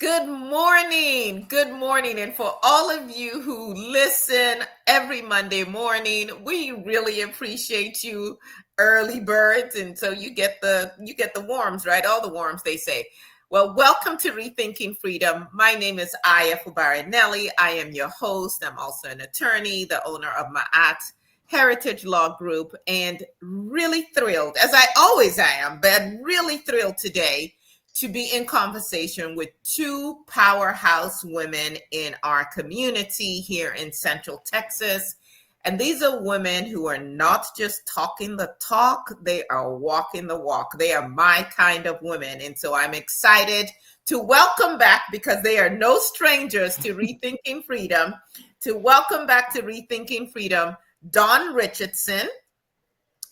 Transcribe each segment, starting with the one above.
Good morning. Good morning. And for all of you who listen every Monday morning, we really appreciate you, early birds. And so you get the worms, right? All the worms, they say. Well, welcome to Rethinking Freedom. My name is Aya Fubara Eneli. I am your host. I'm also an attorney, the owner of my Heritage Law Group, and really thrilled, as I always am, but really thrilled today to be in conversation with two powerhouse women in our community here in Central Texas. And these are women who are not just talking the talk, they are walking the walk. They are my kind of women. And so I'm excited to welcome back, because they are no strangers to Rethinking Freedom, to welcome back to Rethinking Freedom, Dawn Richardson,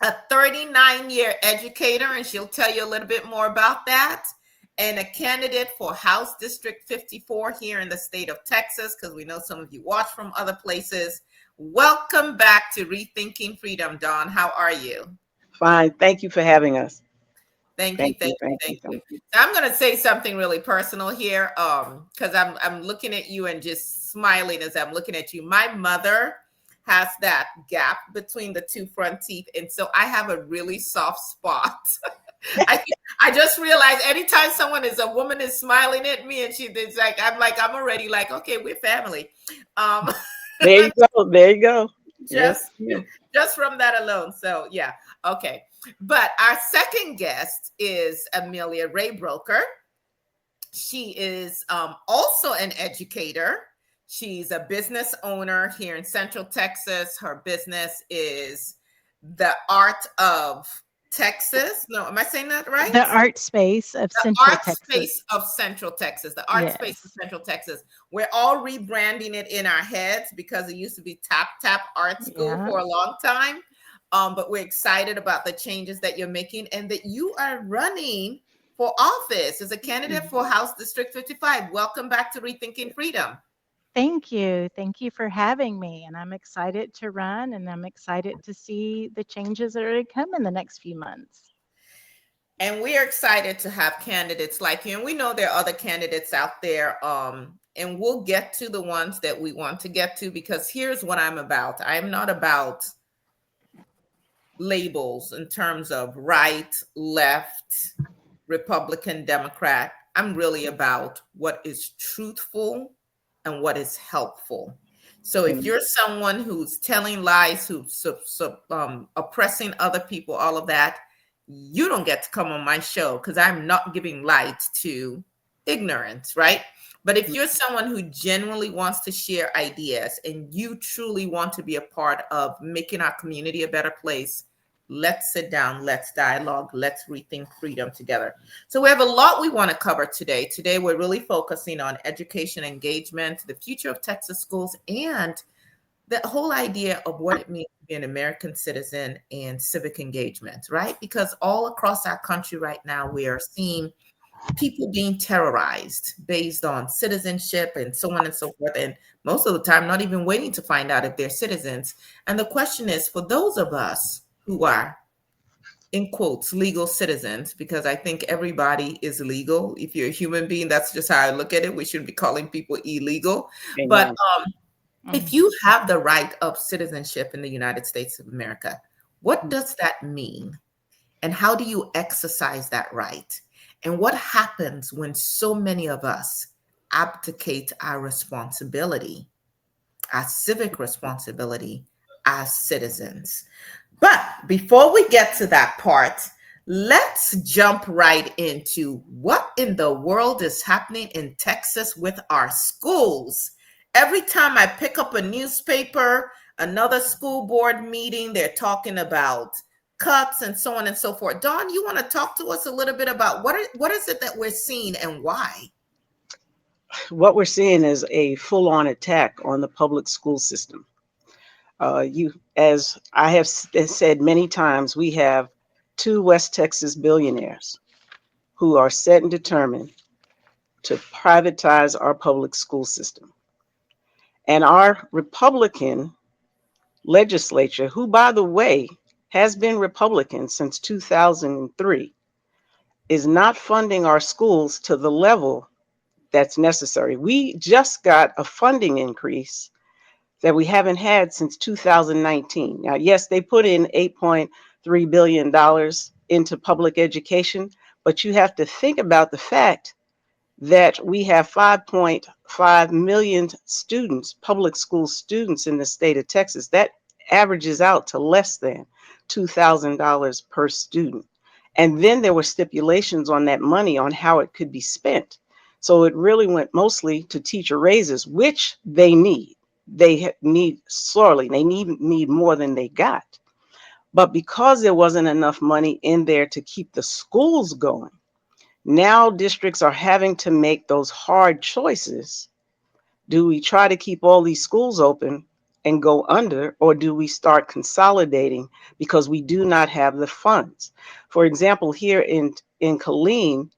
a 39-year educator, and she'll tell you a little bit more about that, and a candidate for House District 54 here in the state of Texas, because we know some of you watch from other places. Welcome back to Rethinking Freedom, Dawn. How are you? Fine. Thank you for having us. Thank you. So I'm going to say something really personal here, because I'm looking at you and just smiling as I'm looking at you. My mother has that gap between the two front teeth, and so I have a really soft spot. I just realized anytime a woman is smiling at me, and I'm already like, okay, we're family. There you go. There you go. Just from that alone. So yeah, okay. But our second guest is Amelia Rabroker. She is also an educator. She's a business owner here in Central Texas. Her business is the Art of Texas. No, am I saying that right? The art space of Central Texas. Space of Central Texas. The art space of Central Texas. We're all rebranding it in our heads because it used to be Tap Art School for a long time. But we're excited about the changes that you're making, and that you are running for office as a candidate for House District 55. Welcome back to Rethinking Freedom. Thank you. Thank you for having me. And I'm excited to run, and I'm excited to see the changes that are to come in the next few months. And we are excited to have candidates like you. And we know there are other candidates out there. And we'll get to the ones that we want to get to, because here's what I'm about. I'm not about labels in terms of right, left, Republican, Democrat. I'm really about what is truthful and what is helpful. So if you're someone who's telling lies, who's oppressing other people, all of that, you don't get to come on my show, because I'm not giving light to ignorance, right? But if you're someone who genuinely wants to share ideas and you truly want to be a part of making our community a better place, let's sit down, let's dialogue, let's rethink freedom together. So we have a lot we want to cover today. Today, we're really focusing on education engagement, the future of Texas schools, and the whole idea of what it means to be an American citizen and civic engagement, right? Because all across our country right now, we are seeing people being terrorized based on citizenship and so on and so forth. And most of the time, not even waiting to find out if they're citizens. And the question is, for those of us who are, in quotes, legal citizens, because I think everybody is legal. If you're a human being, that's just how I look at it. We shouldn't be calling people illegal. Amen. But if you have the right of citizenship in the United States of America, what does that mean? And how do you exercise that right? And what happens when so many of us abdicate our responsibility, our civic responsibility as citizens? But before we get to that part, let's jump right into what in the world is happening in Texas with our schools. Every time I pick up a newspaper, another school board meeting, they're talking about cuts and so on and so forth. Dawn, you want to talk to us a little bit about what is it that we're seeing and why? What we're seeing is a full-on attack on the public school system. As I have said many times, we have two West Texas billionaires who are set and determined to privatize our public school system. And our Republican legislature, who, by the way, has been Republican since 2003, is not funding our schools to the level that's necessary. We just got a funding increase that we haven't had since 2019. Now, yes, they put in $8.3 billion into public education, but you have to think about the fact that we have 5.5 million students, public school students in the state of Texas. That averages out to less than $2,000 per student. And then there were stipulations on that money on how it could be spent. So it really went mostly to teacher raises, which they need. They need sorely, they need more than they got. But because there wasn't enough money in there to keep the schools going, now districts are having to make those hard choices. Do we try to keep all these schools open and go under, or do we start consolidating because we do not have the funds? For example, here in Killeen,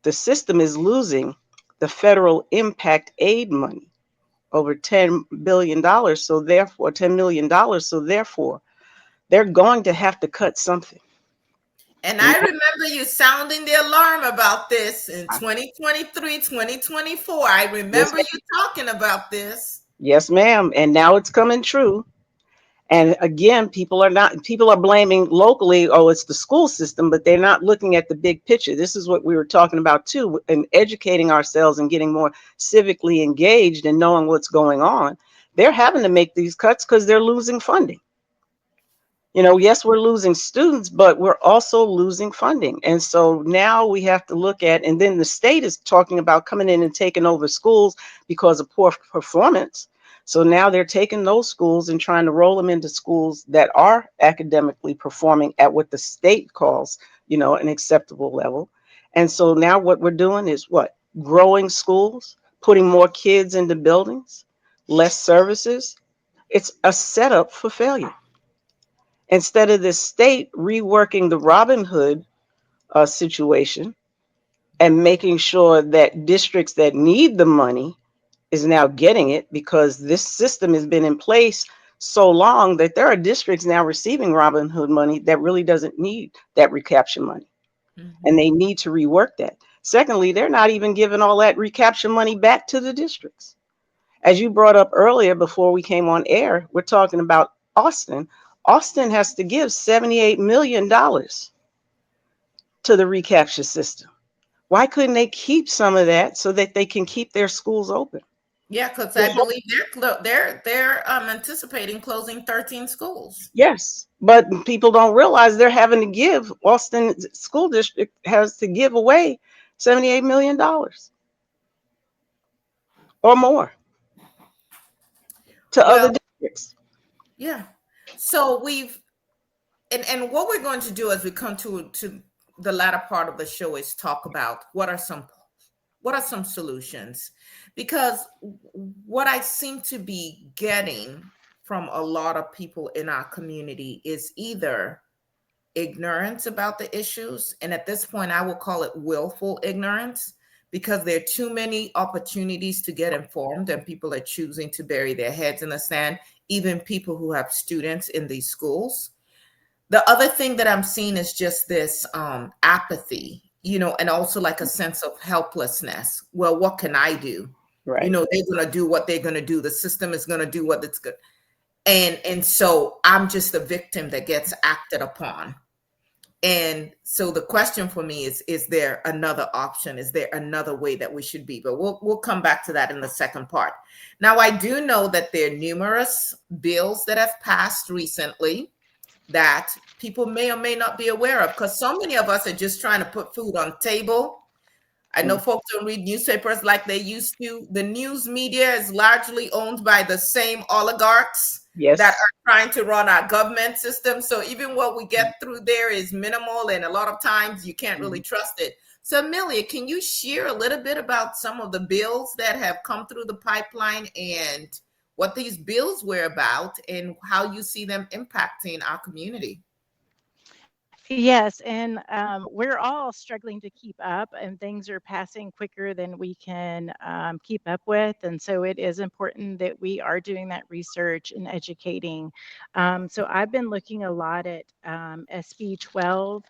the system is losing the federal impact aid money, over $10 billion. So therefore, $10 million. So therefore, they're going to have to cut something. And And I remember you sounding the alarm about this in 2023, 2024. I yes, remember you talking about this. yes, ma'am. And now it's coming true. And again, people are blaming locally, oh, it's the school system, but they're not looking at the big picture. This is what we were talking about too, and educating ourselves and getting more civically engaged and knowing what's going on. They're having to make these cuts because they're losing funding. Yes, we're losing students, but we're also losing funding. And so now we have to look at, and then the state is talking about coming in and taking over schools because of poor performance. So now they're taking those schools and trying to roll them into schools that are academically performing at what the state calls, an acceptable level. And so now what we're doing is what? Growing schools, putting more kids into buildings, less services. It's a setup for failure. Instead of the state reworking the Robin Hood situation and making sure that districts that need the money is now getting it, because this system has been in place so long that there are districts now receiving Robin Hood money that really doesn't need that recapture money, and Mhm. they need to rework that. Secondly, they're not even giving all that recapture money back to the districts. As you brought up earlier before we came on air, we're talking about Austin. Austin has to give $78 million to the recapture system. Why couldn't they keep some of that so that they can keep their schools open? Yeah, because I believe they're anticipating closing 13 schools. Yes, but people don't realize they're having to give. Austin School District has to give away $78 million or more to other Well, districts. yeah. So we've and what we're going to do as we come to the latter part of the show is talk about what are some solutions, because what I seem to be getting from a lot of people in our community is either ignorance about the issues, and at this point I will call it willful ignorance, because there are too many opportunities to get informed and people are choosing to bury their heads in the sand, even people who have students in these schools. The other thing that I'm seeing is just this apathy, and also like a sense of helplessness. Well, what can I do? Right. They're going to do what they're going to do. The system is going to do what it's good. And so I'm just a victim that gets acted upon. And so the question for me is there another option? Is there another way that we should be? But we'll come back to that in the second part. Now, I do know that there are numerous bills that have passed recently that people may or may not be aware of, because so many of us are just trying to put food on the table. I know Mm. folks don't read newspapers like they used to. The news media is largely owned by the same oligarchs that Yes. are trying to run our government system. So even what we get through there is minimal, and a lot of times you can't really Mm. trust it. So Amelia, can you share a little bit about some of the bills that have come through the pipeline and what these bills were about and how you see them impacting our community? Yes, and we're all struggling to keep up, and things are passing quicker than we can keep up with. And so it is important that we are doing that research and educating. So I've been looking a lot at SB 12,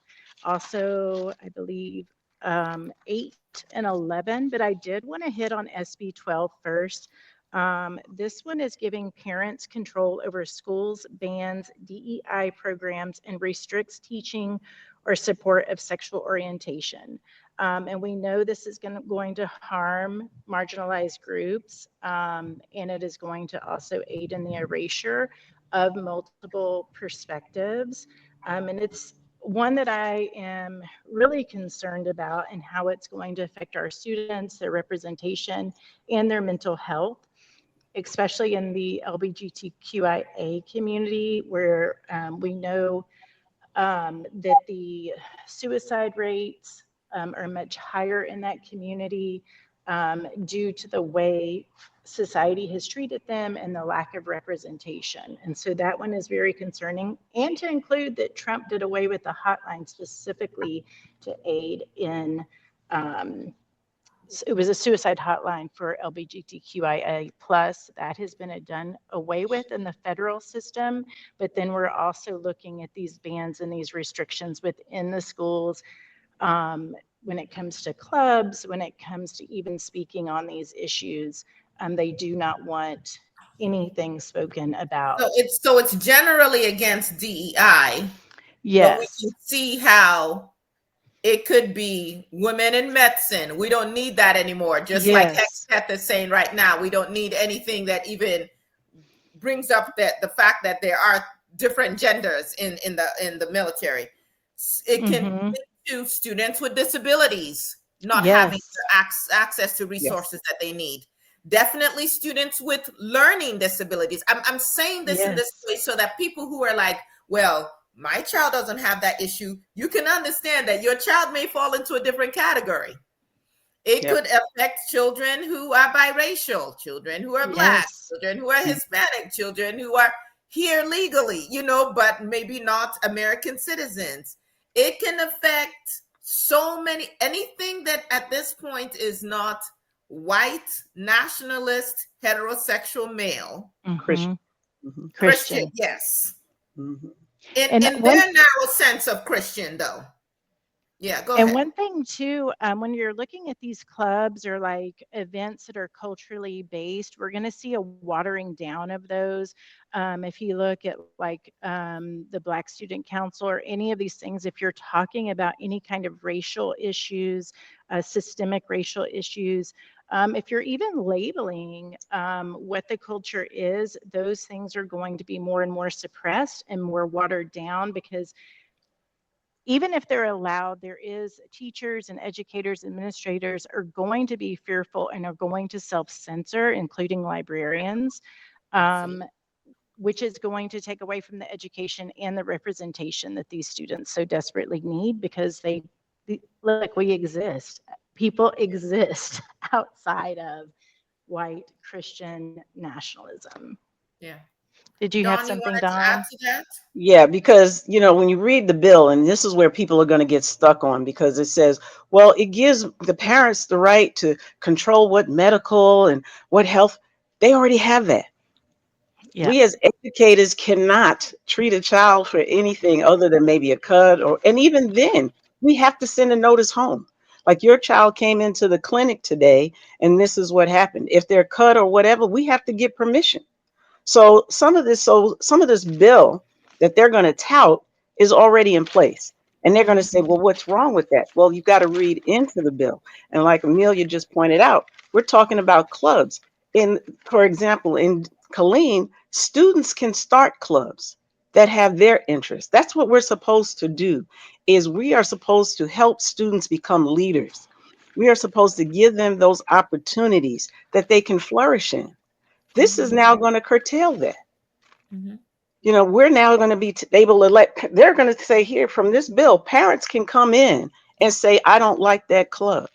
also, I believe. 8 and 11, but I did want to hit on SB 12 first. This one is giving parents control over schools, bans DEI programs, and restricts teaching or support of sexual orientation. And we know this is going to harm marginalized groups, and it is going to also aid in the erasure of multiple perspectives. And it's one that I am really concerned about and how it's going to affect our students, their representation, and their mental health, especially in the LGBTQIA community, where we know that the suicide rates are much higher in that community due to the way society has treated them and the lack of representation. And so that one is very concerning. And to include that Trump did away with the hotline specifically to aid in it was a suicide hotline for LGBTQIA plus. That has been done away with in the federal system, but then we're also looking at these bans and these restrictions within the schools when it comes to clubs, when it comes to even speaking on these issues. They do not want anything spoken about. So it's generally against DEI, but we Yes. can see how it could be women in medicine. We don't need that anymore. Just like Yes. Hexteth is saying right now, we don't need anything that even brings up that the fact that there are different genders in the military. It can lead to students with disabilities not having access to resources that they need. Definitely students with learning disabilities. I'm saying this in this way so that people who are like, well, my child doesn't have that issue, you can understand that your child may fall into a different category. It could affect children who are biracial, children who are Black, children who are Hispanic, children who are here legally, but maybe not American citizens. It can affect so many, anything that at this point is not white, nationalist, heterosexual male. Christian. Christian, yes. In their narrow sense of Christian, though. Yeah, go ahead. And one thing too, when you're looking at these clubs or like events that are culturally based, we're going to see a watering down of those. If you look at like the Black Student Council or any of these things, if you're talking about any kind of racial issues, systemic racial issues, if you're even labeling what the culture is, those things are going to be more and more suppressed and more watered down, because even if they're allowed, there is teachers and educators, administrators are going to be fearful and are going to self-censor, including librarians, which is going to take away from the education and the representation that these students so desperately need, because we exist. People exist outside of white Christian nationalism. Yeah. Did you have something, Don? To add to that? Yeah, because, when you read the bill, and this is where people are going to get stuck on, because it says, well, it gives the parents the right to control what medical and what health. They already have that. Yeah. We as educators cannot treat a child for anything other than maybe a cut, and even then we have to send a notice home. Like, your child came into the clinic today and this is what happened. If they're cut or whatever, we have to get permission. So some of this bill that they're going to tout is already in place. And they're going to say, well, what's wrong with that? Well, you've got to read into the bill. And like Amelia just pointed out, we're talking about clubs. For example, in Colleen, students can start clubs that have their interests. That's what we're supposed to do, is we are supposed to help students become leaders. We are supposed to give them those opportunities that they can flourish in. This is now going to curtail that. We're now going to be able to they're going to say here from this bill, parents can come in and say, I don't like that club.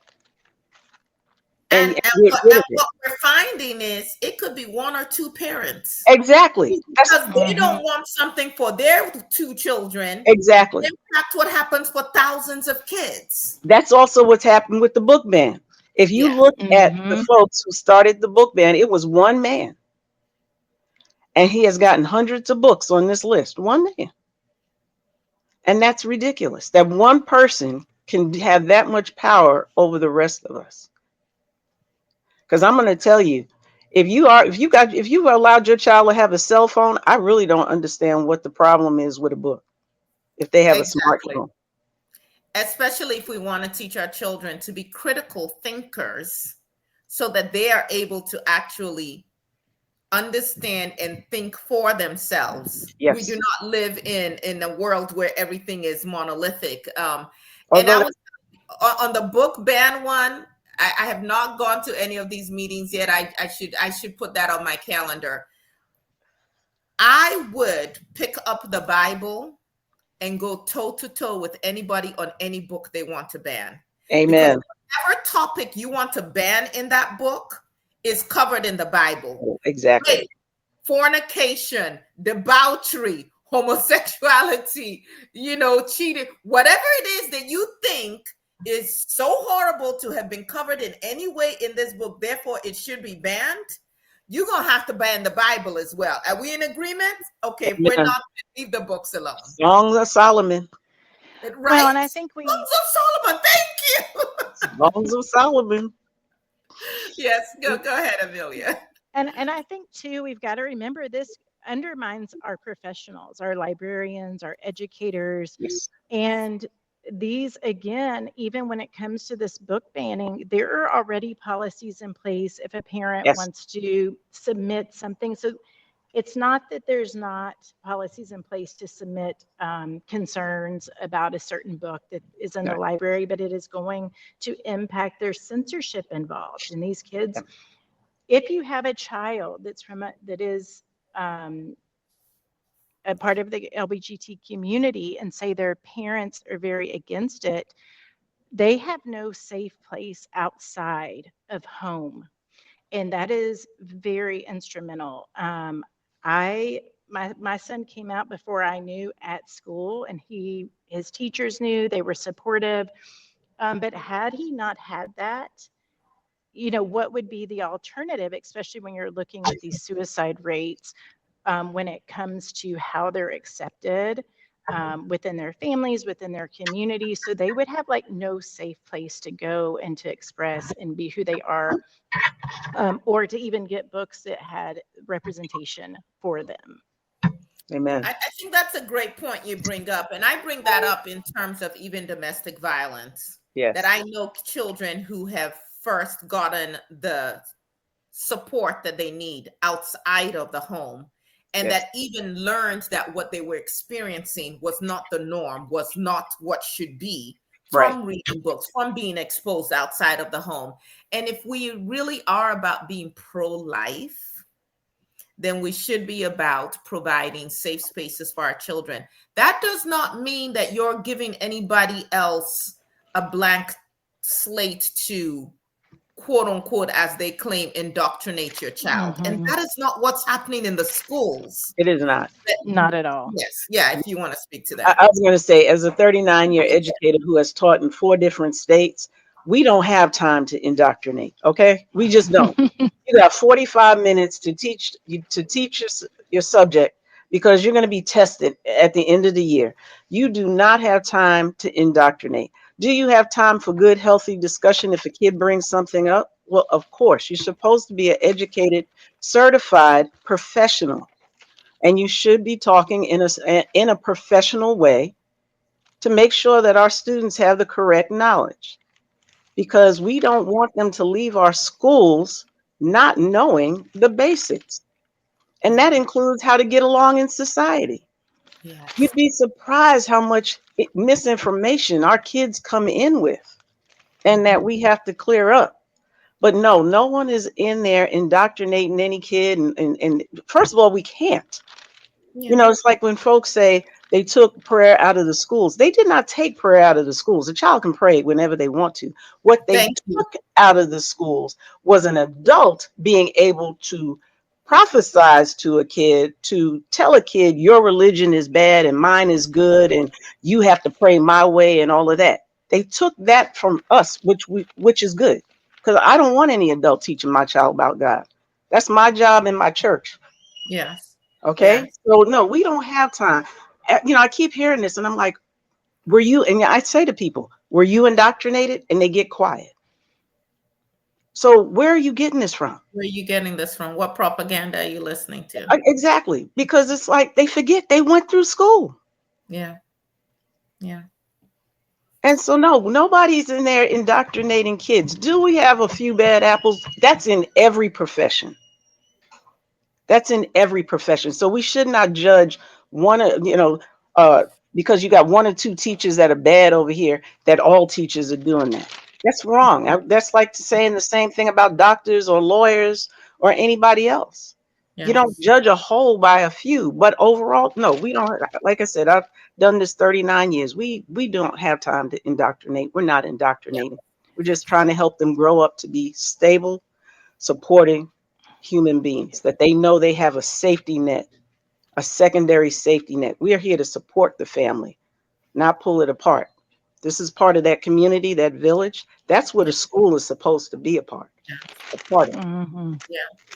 And what we're finding is it could be one or two parents. Exactly. Because they don't want something for their two children. Exactly. That's what happens for thousands of kids. That's also what's happened with the book ban. If you look at the folks who started the book ban, it was one man. And he has gotten hundreds of books on this list. One man. And that's ridiculous that one person can have that much power over the rest of us. Because I'm going to tell you, if you've allowed your child to have a cell phone, I really don't understand what the problem is with a book if they have a Exactly. smartphone. Especially if we want to teach our children to be critical thinkers so that they are able to actually understand and think for themselves. We do Yes. not live in a world where everything is monolithic. And I Although, was on the book ban one. I have not gone to any of these meetings yet. I should put that on my calendar. I would pick up the Bible and go toe to toe with anybody on any book they want to ban. Because amen. whatever topic you want to ban in that book is covered in the Bible. Exactly. Rape, fornication, debauchery, homosexuality, cheating, whatever it is that you think is so horrible to have been covered in any way in this book, therefore it should be banned. You're going to have to ban the Bible as well. Are we in agreement? Okay, if we're Amen. not, leave the books alone. Songs of Solomon. Right? Well, and I think Songs of Solomon. Thank you. Songs of Solomon. Yes, go ahead, Amelia. And I think too, we've got to remember this undermines our professionals, our librarians, our educators, Yes. and these again, even when it comes to this book banning, there are already policies in place if a parent Yes. wants to submit something. So it's not that there's not policies in place to submit concerns about a certain book that is in the Right. library, but it is going to impact their censorship involved. And these kids, if you have a child that is a part of the LGBT community and say their parents are very against it, they have no safe place outside of home, and that is very instrumental. My son came out before I knew at school, and his teachers knew, they were supportive. But had he not had that, what would be the alternative, especially when you're looking at these suicide rates, when it comes to how they're accepted within their families, within their community. So they would have like no safe place to go and to express and be who they are, or to even get books that had representation for them. Amen. I think that's a great point you bring up. And I bring that up in terms of even domestic violence. That Yes. I know children who have first gotten the support that they need outside of the home, and Yes. that even learned that what they were experiencing was not the norm, was not what should be, Right. from reading books, from being exposed outside of the home. And if we really are about being pro-life, then we should be about providing safe spaces for our children. That does not mean that you're giving anybody else a blank slate to, quote unquote, as they claim, indoctrinate your child. And that is not what's happening in the schools. It is not. Not at all. Yes. Yeah. If you want to speak to I that. was going to say, as a 39-year educator who has taught in 4 different states, we don't have time to indoctrinate. Okay, we just don't. You got 45 minutes to teach your subject, because you're going to be tested at the end of the year. You do not have time to indoctrinate. Do you have time for good, healthy discussion if a kid brings something up? Well, of course, you're supposed to be an educated, certified professional, and you should be talking in a professional way to make sure that our students have the correct knowledge, because we don't want them to leave our schools not knowing the basics. And that includes how to get along in society. Yes. You'd be surprised how much misinformation our kids come in with, and that we have to clear up. But no one is in there indoctrinating any kid. And first of all, we can't. Yeah. It's like when folks say they took prayer out of the schools. They did not take prayer out of the schools. A child can pray whenever they want to. What they Thank you. took out of the schools was an adult being able to prophesize to a kid, to tell a kid your religion is bad and mine is good, and you have to pray my way and all of that. They took that from us, which is good, because I don't want any adult teaching my child about God. That's my job in my church. Yes. Okay. Yes. So no, we don't have time. I keep hearing this and I'm like, were you, and I say to people, Were you indoctrinated? And they get quiet. So where are you getting this from? Where are you getting this from? What propaganda are you listening to? Exactly. Because it's like they forget they went through school. Yeah, yeah, And so, no, nobody's in there indoctrinating kids. Do we have a few bad apples? That's in every profession. That's in every profession. So we should not judge one, uh, because you got one or two teachers that are bad over here, that all teachers are doing that. That's wrong. That's like saying the same thing about doctors or lawyers or anybody else. You don't yes, judge a whole by a few, but overall, no, we don't. Like I said, I've done this 39 years. We don't have time to indoctrinate. We're not yeah, indoctrinating. We're just trying to help them grow up to be stable, supporting human beings, that they know they have a safety net, a secondary safety net. We are here to support the family, not pull it apart. This is part of that community, that village. That's what a school is supposed to be a part of. Mm-hmm. yeah.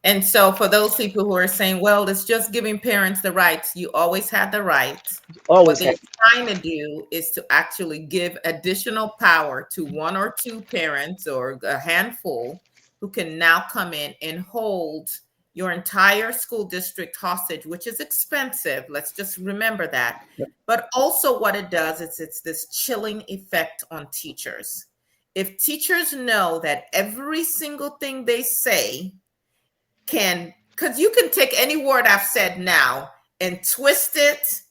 And so, for those people who are saying, well, it's just giving parents the rights, you always had the right. What Always they're have. trying to do is to actually give additional power to one or two parents or a handful who can now come in and hold your entire school district hostage, which is expensive. Let's just remember that. But also, what it does is it's this chilling effect on teachers. If teachers know that every single thing they say can, because you can take any word I've said now and twist it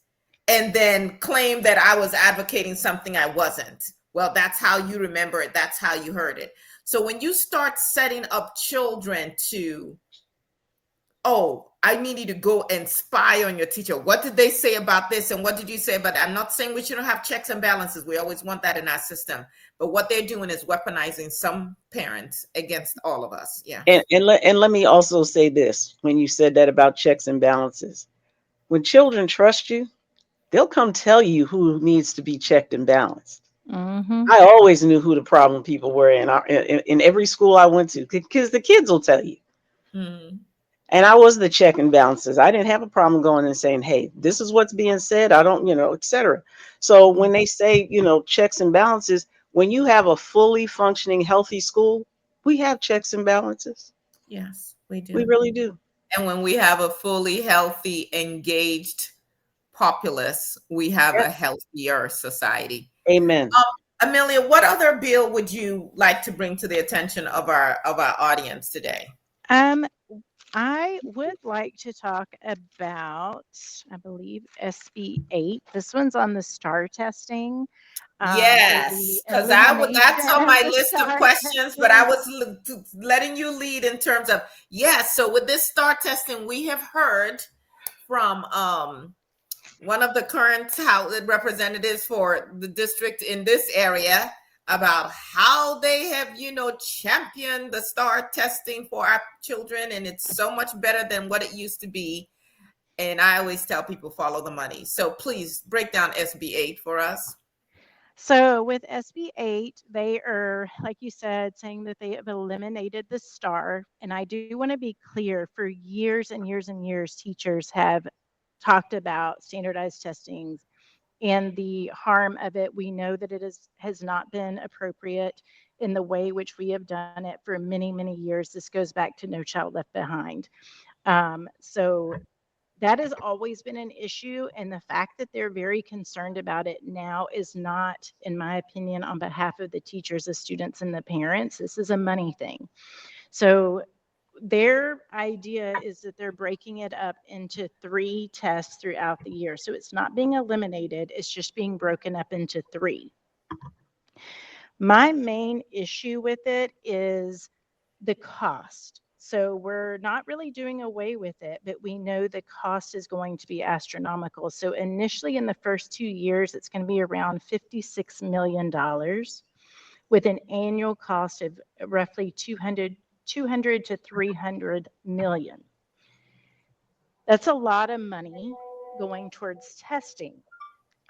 and then claim that I was advocating something I wasn't. Well, that's how you remember it. That's how you heard it. So when you start setting up children to, oh, I need you to go and spy on your teacher. What did they say about this? And what did you say about that? I'm not saying we shouldn't have checks and balances. We always want that in our system. But what they're doing is weaponizing some parents against all of us. Yeah. And let me also say this, when you said that about checks and balances. When children trust you, they'll come tell you who needs to be checked and balanced. Mm-hmm. I always knew who the problem people were in every school I went to, because the kids will tell you. Mm, And I was the check and balances. I didn't have a problem going and saying, hey, this is what's being said. I don't, etc. So mm, when they say, checks and balances, when you have a fully functioning, healthy school, we have checks and balances. yes, we We do. really do. And when we have a fully healthy, engaged populace, we have Yeah. a healthier society. Amen. Amelia, what other bill would you like to bring to the attention of our audience today? Um, I would like to talk about, I believe, SB 8. This one's on the STAR testing, or the Yes, because that's elimination on of my the list of STAR questions, but I testing. was letting you lead in terms of, yes. So with this STAR testing, we have heard from one of the current House representatives for the district in this area about how they have, championed the STAR testing for our children, and it's so much better than what it used to be. And I always tell people follow the money. So please break down SB 8 for us. So with SB 8, they are, like you said, saying that they have eliminated the STAR. And I do want to be clear, for years and years and years, teachers have talked about standardized testings and the harm of it. We know that has not been appropriate in the way which we have done it for many, many years. This goes back to No Child Left Behind. So that has always been an issue. And the fact that they're very concerned about it now is not, in my opinion, on behalf of the teachers, the students, and the parents. This is a money thing. So their idea is that they're breaking it up into 3 tests throughout the year. So it's not being eliminated, it's just being broken up into 3. My main issue with it is the cost. So we're not really doing away with it, but we know the cost is going to be astronomical. So initially, in the first 2 years, it's going to be around $56 million with an annual cost of roughly 200 to 300 million. That's a lot of money going towards testing.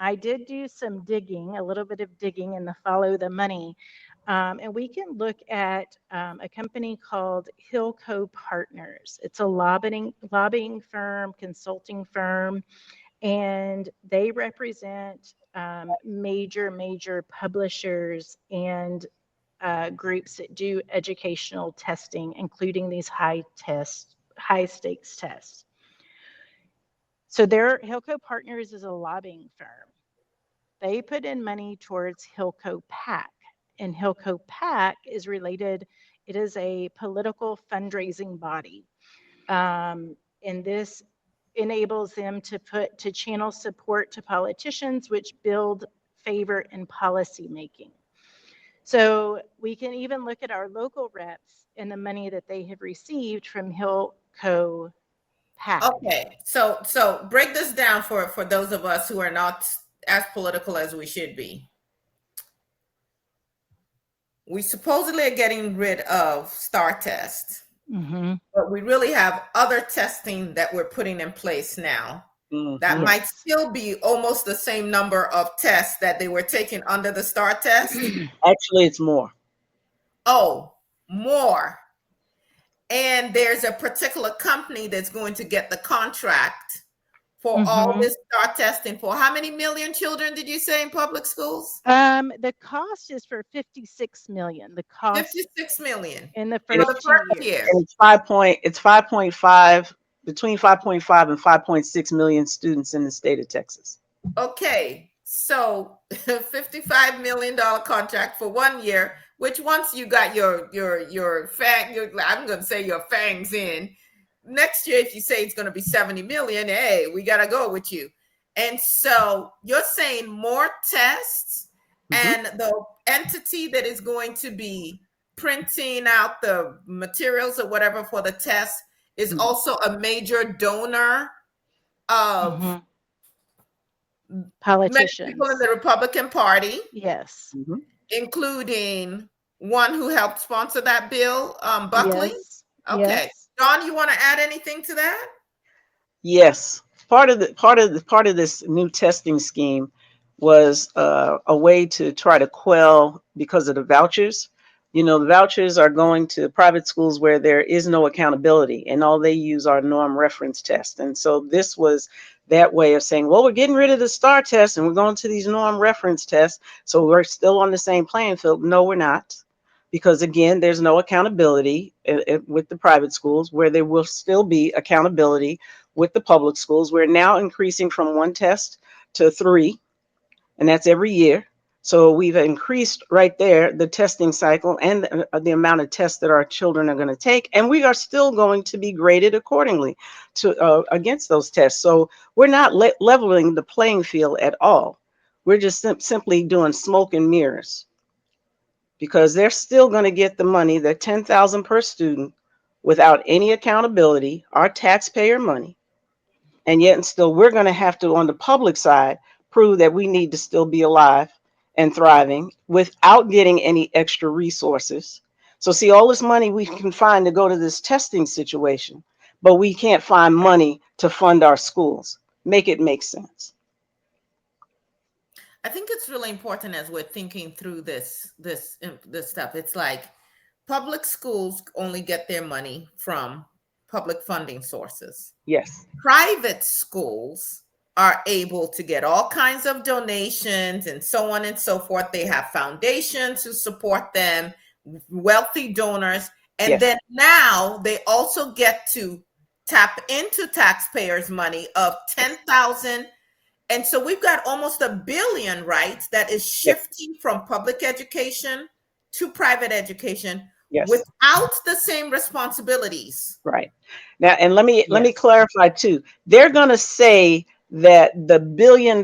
I did do some digging, a little bit of digging in the follow the money. And we can look at a company called Hillco Partners. It's a lobbying firm, consulting firm, and they represent major publishers and groups that do educational testing, including these high stakes tests. So their Hilco Partners is a lobbying firm. They put in money towards Hilco PAC, and Hilco PAC is related. It is a political fundraising body, and this enables them to channel support to politicians, which build favor in policy making. So we can even look at our local reps and the money that they have received from Hilco PAC. Okay, so break this down for those of us who are not as political as we should be. We supposedly are getting rid of STAR test, but we really have other testing that we're putting in place now that might still be almost the same number of tests that they were taking under the STAR test. Actually, it's more. Oh, more. And there's a particular company that's going to get the contract for all this STAR testing for how many million children did you say in public schools? The cost is for 56 million. The cost 56 million in the for first the first 2 year. years. And it's 5.5, between 5.5 and 5.6 million students in the state of Texas. Okay, so $55 million contract for 1 year, which once you got I'm going to say your fangs in, next year, if you say it's going to be 70 million, hey, we got to go with you. And so you're saying more tests, and the entity that is going to be printing out the materials or whatever for the test is also a major donor of politicians. people in the Republican Party. Yes. Including one who helped sponsor that bill, Buckley. Yes. Okay. Yes. Don, you want to add anything to that? Yes. Part of this new testing scheme was a way to try to quell, because of the vouchers. You know, the vouchers are going to private schools where there is no accountability, and all they use are norm reference tests. And so this was that way of saying, well, we're getting rid of the STAR test and we're going to these norm reference tests, so we're still on the same playing field. No, we're not. Because again, there's no accountability with the private schools, where there will still be accountability with the public schools. We're now increasing from 1 test to 3, and that's every year. So we've increased right there the testing cycle and the amount of tests that our children are going to take, and we are still going to be graded accordingly to against those tests. So we're not leveling the playing field at all. We're just simply doing smoke and mirrors, because they're still going to get the money, the $10,000 per student, without any accountability, our taxpayer money. And yet, and still, we're going to have to, on the public side, prove that we need to still be alive and thriving without getting any extra resources. So see, all this money we can find to go to this testing situation, but we can't find money to fund our schools. Make it make sense. I think it's really important as we're thinking through this stuff. It's like public schools only get their money from public funding sources. Yes. Private schools are able to get all kinds of donations and so on and so forth. They have foundations who support them, wealthy donors. And then now they also get to tap into taxpayers' money of 10,000. And so we've got almost $1 billion, right, that is shifting from public education to private education without the same responsibilities. Right. Now, and let me clarify too. They're going to say that the $1 billion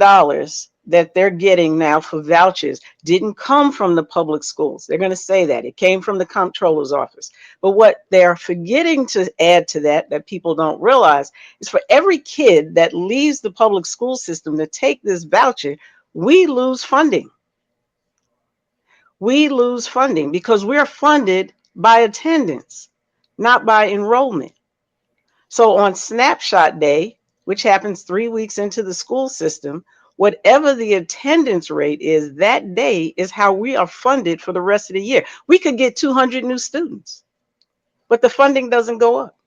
that they're getting now for vouchers didn't come from the public schools. They're going to say that it came from the comptroller's office. But what they're forgetting to add to that people don't realize, is for every kid that leaves the public school system to take this voucher, we lose funding. We lose funding because we're funded by attendance, not by enrollment. So on snapshot day, which happens 3 weeks into the school system, whatever the attendance rate is that day is how we are funded for the rest of the year. We could get 200 new students, but the funding doesn't go up.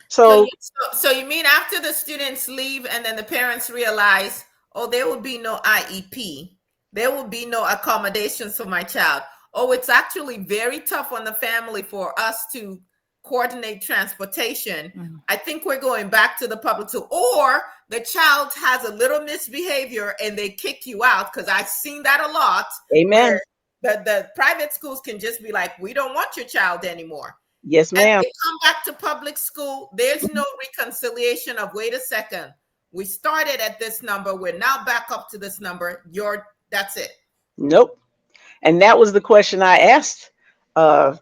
So So you mean after the students leave and then the parents realize, oh, there will be no IEP, there will be no accommodations for my child. Oh, it's actually very tough on the family for us to coordinate transportation. Mhm. I think we're going back to the public school, or the child has a little misbehavior and they kick you out, because I've seen that a lot, where amen. the private schools can just be like, we don't want your child anymore. Yes, And ma'am. they come back to public school. There's no reconciliation of, wait a second, we started at this number, we're now back up to this number. That's it. Nope. And that was the question I asked uh,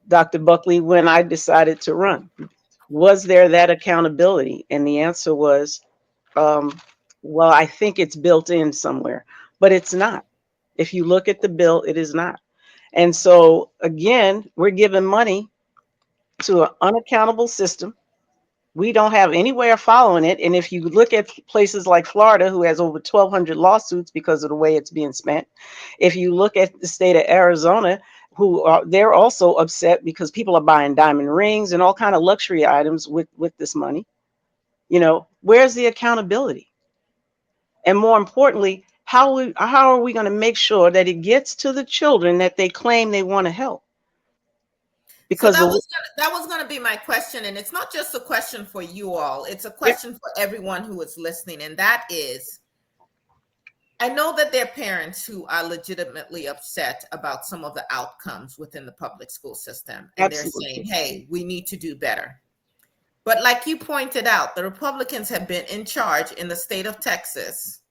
Dr. Buckley when I decided to run. Was there that accountability? And the answer was, um, well, I think it's built in somewhere, but it's not. If you look at the bill, it is not. And so, again, we're giving money to an unaccountable system. We don't have any way of following it. And if you look at places like Florida, who has over 1,200 lawsuits because of the way it's being spent, if you look at the state of Arizona, they're also upset because people are buying diamond rings and all kind of luxury items with this money. Where's the accountability? And more importantly, how are we going to make sure that it gets to the children that they claim they want to help? So Because that was gonna be my question, and it's not just a question for you all; it's a yeah, question for everyone who is listening. And that is, I know that there are parents who are legitimately upset about some of the outcomes within the public school system, and they're saying, absolutely, "Hey, we need to do better." But like you pointed out, the Republicans have been in charge in the state of Texas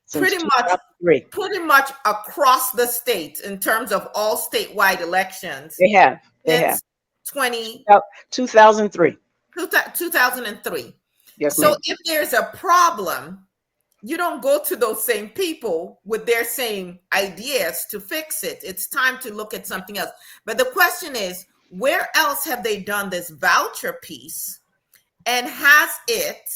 since pretty much 2003. pretty much across the state in terms of all statewide elections They have since 20 2003. 2003. Yes, So ma'am. if there's a problem, you don't go to those same people with their same ideas to fix it. It's time to look at something else. But the question is, where else have they done this voucher piece? And has it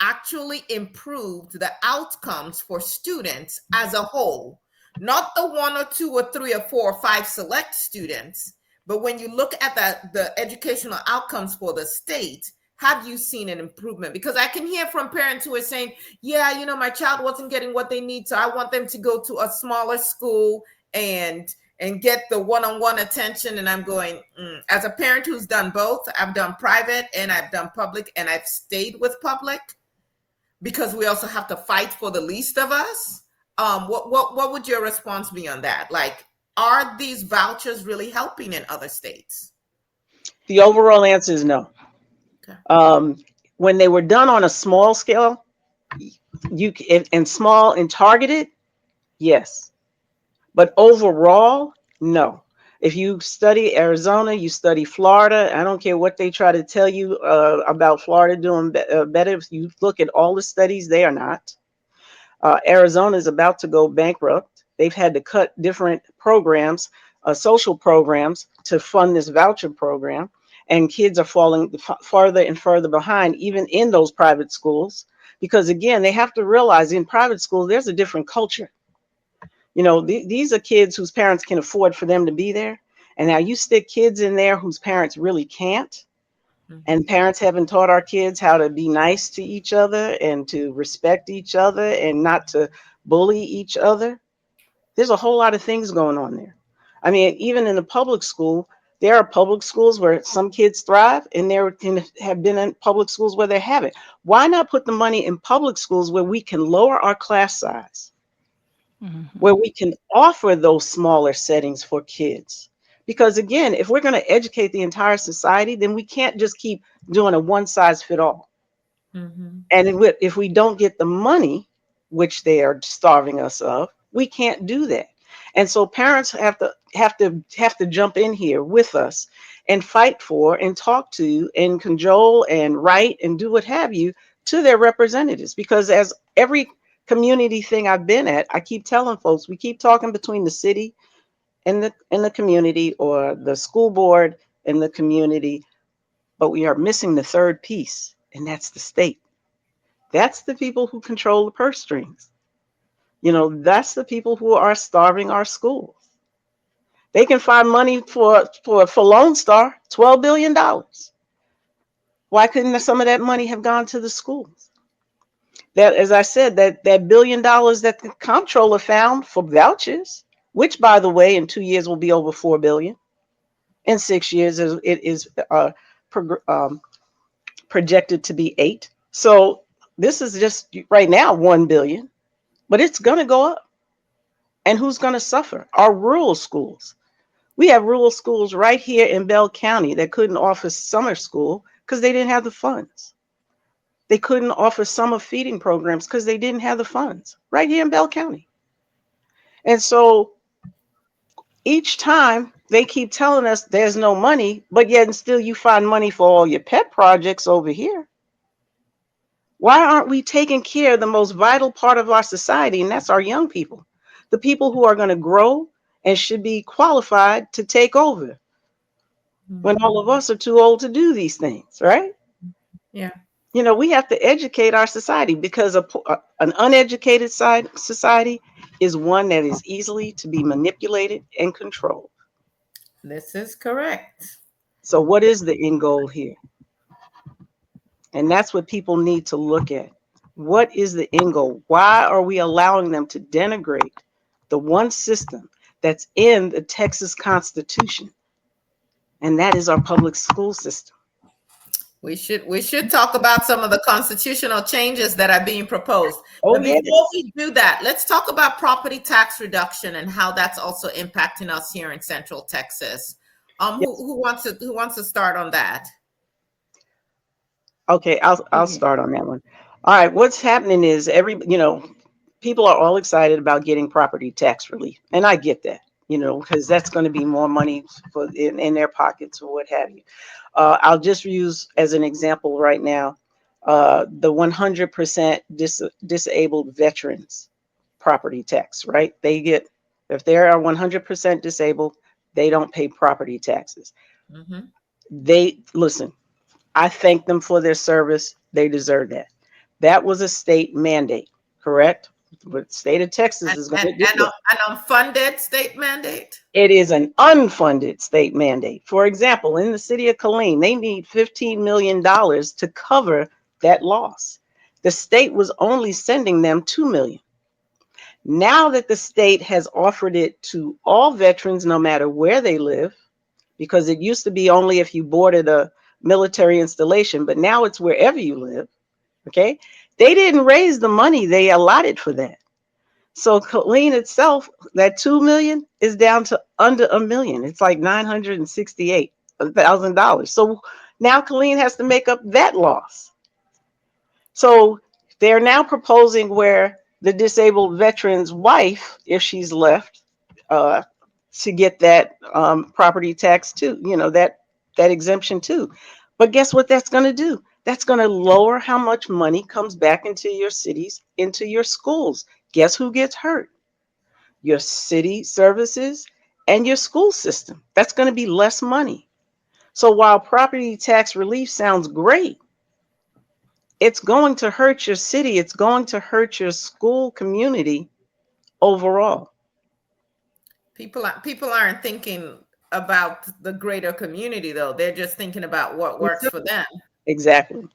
actually improved the outcomes for students as a whole? Not the one or two or three or four or five select students, but when you look at the educational outcomes for the state, have you seen an improvement? Because I can hear from parents who are saying, yeah, my child wasn't getting what they need, so I want them to go to a smaller school and get the one-on-one attention. And I'm going, as a parent who's done both, I've done private and I've done public, and I've stayed with public because we also have to fight for the least of us. What would your response be on that? Like, are these vouchers really helping in other states? The overall answer is no. Okay. When they were done on a small scale, and small and targeted, yes. But overall, no. If you study Arizona, you study Florida, I don't care what they try to tell you about Florida doing better. If you look at all the studies, they are not. Arizona is about to go bankrupt. They've had to cut different programs, social programs, to fund this voucher program. And kids are falling farther and further behind, even in those private schools. Because again, they have to realize in private schools, there's a different culture. These are kids whose parents can afford for them to be there. And now you stick kids in there whose parents really can't. And parents haven't taught our kids how to be nice to each other and to respect each other and not to bully each other. There's a whole lot of things going on there. I mean, even in the public school, there are public schools where some kids thrive, and there can have been in public schools where they haven't. Why not put the money in public schools where we can lower our class size, where we can offer those smaller settings for kids? Because again, if we're going to educate the entire society, then we can't just keep doing a one size fit all. Mm-hmm. And if we don't get the money, which they are starving us of, we can't do that. And so parents have to jump in here with us and fight for and talk to and cajole and write and do what have you to their representatives. Because as every community thing I've been at, I keep telling folks, we keep talking between the city and the community, or the school board and the community, but we are missing the third piece, and that's the state. That's the people who control the purse strings. That's the people who are starving our schools. They can find money for Lone Star, $12 billion. Why couldn't some of that money have gone to the schools? That, as I said, that $1 billion that the comptroller found for vouchers, which, by the way, in 2 years will be over 4 billion. In 6 years, it is projected to be 8. So this is just right now 1 billion, but it's going to go up. And who's going to suffer? Our rural schools. We have rural schools right here in Bell County that couldn't offer summer school because they didn't have the funds. They couldn't offer summer feeding programs because they didn't have the funds right here in Bell County. And so each time they keep telling us there's no money, but yet and still you find money for all your pet projects over here. Why aren't we taking care of the most vital part of our society? And that's our young people, the people who are going to grow and should be qualified to take over when all of us are too old to do these things, right? Yeah. We have to educate our society because an uneducated society is one that is easily to be manipulated and controlled. This is correct. So, what is the end goal here? And that's what people need to look at. What is the end goal? Why are we allowing them to denigrate the one system that's in the Texas Constitution? And that is our public school system. We should talk about some of the constitutional changes that are being proposed. Oh, But before yes. we do that, let's talk about property tax reduction and how that's also impacting us here in Central Texas. Who, Yes. who wants to start on that? Okay, I'll start on that one. All right, what's happening is people are all excited about getting property tax relief, and I get that, because that's going to be more money in their pockets or what have you. I'll just use as an example right now the 100% disabled veterans property tax. Right? If they are 100% disabled, they don't pay property taxes. Mm-hmm. They listen. I thank them for their service. They deserve that. That was a state mandate, correct? But the state of Texas And, is going and, to do and, it. an unfunded state mandate? It is an unfunded state mandate. For example, in the city of Killeen, they need $15 million to cover that loss. The state was only sending them $2 million. Now that the state has offered it to all veterans, no matter where they live, because it used to be only if you boarded a military installation, but now it's wherever you live. Okay. They didn't raise the money they allotted for that. So Colleen itself, that 2 million is down to under a million. It's like $968,000. So now Colleen has to make up that loss. So they're now proposing where the disabled veteran's wife, if she's left, uh, to get that property tax too, that exemption too. But guess what that's going to do? That's going to lower how much money comes back into your cities, into your schools. Guess who gets hurt? Your city services and your school system. That's going to be less money. So while property tax relief sounds great, it's going to hurt your city. It's going to hurt your school community overall. People aren't thinking about the greater community, though. They're just thinking about what works for them. Exactly.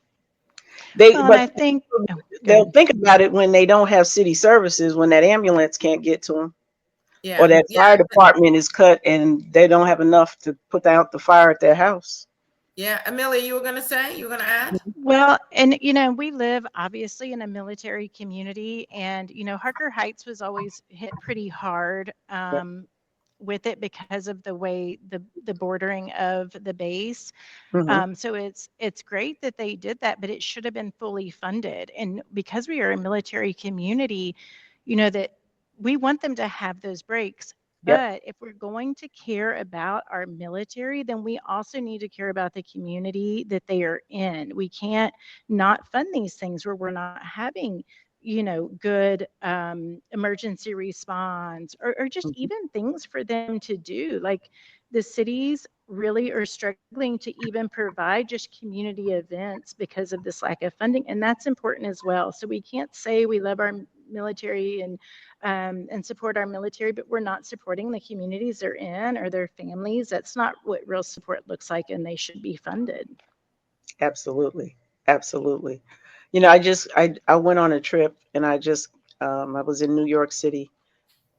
Well, and But I think, oh, go they'll ahead. think about it when they don't have city services, when that ambulance can't get to them, or Yeah, that yeah, fire department is cut and they don't have enough to put out the fire at their house. yeah. Amelia, you were gonna add? Well, and we live obviously in a military community, and Harker Heights was always hit pretty hard with it because of the way the bordering of the base. Mm-hmm. So it's great that they did that, but it should have been fully funded. And because we are a military community, that we want them to have those breaks. Yep. But if we're going to care about our military, then we also need to care about the community that they are in. We can't not fund these things where we're not having, good emergency response or just Mm-hmm. even things for them to do. Like the cities really are struggling to even provide just community events because of this lack of funding, and that's important as well. So we can't say we love our military and support our military, but we're not supporting the communities they're in or their families. That's not what real support looks like, and they should be funded. Absolutely. Absolutely. You know, I went on a trip and I was in New York City,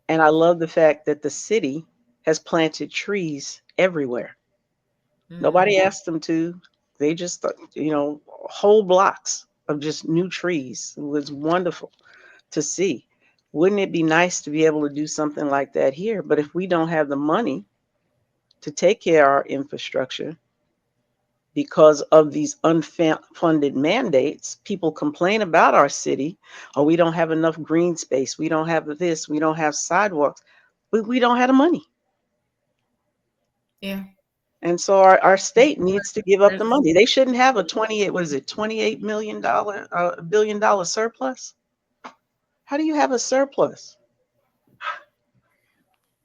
and I love the fact that the city has planted trees everywhere. Mm. Nobody asked them to. They just, whole blocks of just new trees. It was wonderful to see. Wouldn't it be nice to be able to do something like that here? But if we don't have the money to take care of our infrastructure because of these unfunded mandates, people complain about our city. Oh, we don't have enough green space. We don't have this. We don't have sidewalks. But we don't have the money. Yeah. And so our state needs to give up the There's- money. They shouldn't have a 28, what is it, $28 billion surplus? How do you have a surplus?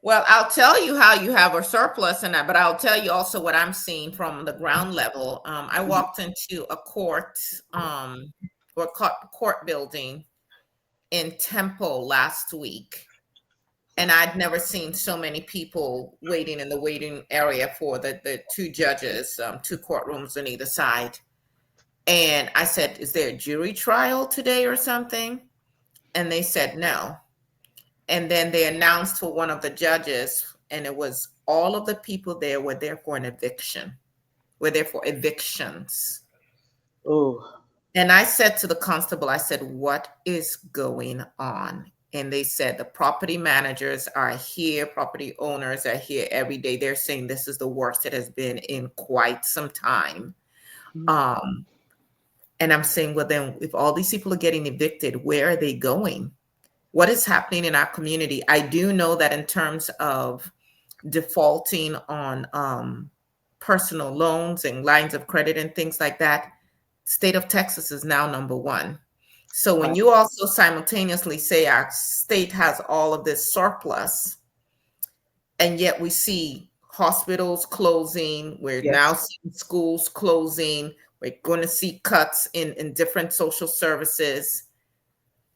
Well, I'll tell you how you have a surplus in that, but I'll tell you also what I'm seeing from the ground level. I walked into a court, or court building in Temple last week, and I'd never seen so many people waiting in the waiting area for the two judges, two courtrooms on either side. And I said, "Is there a jury trial today or something?" And they said no. And then they announced for one of the judges, and it was all of the people there were there for an eviction, were there for evictions. Oh, And I said to the constable, I said, "What is going on?" And they said the property managers are here, property owners are here every day. They're saying this is the worst it has been in quite some time. Um, and I'm saying, well, then if all these people are getting evicted, where are they going? What is happening in our community? I do know that in terms of defaulting on personal loans and lines of credit and things like that, state of Texas is now number one. So when wow. you also simultaneously say our state has all of this surplus, and yet we see hospitals closing, we're now Yes. seeing schools closing, we're going to see cuts in different social services,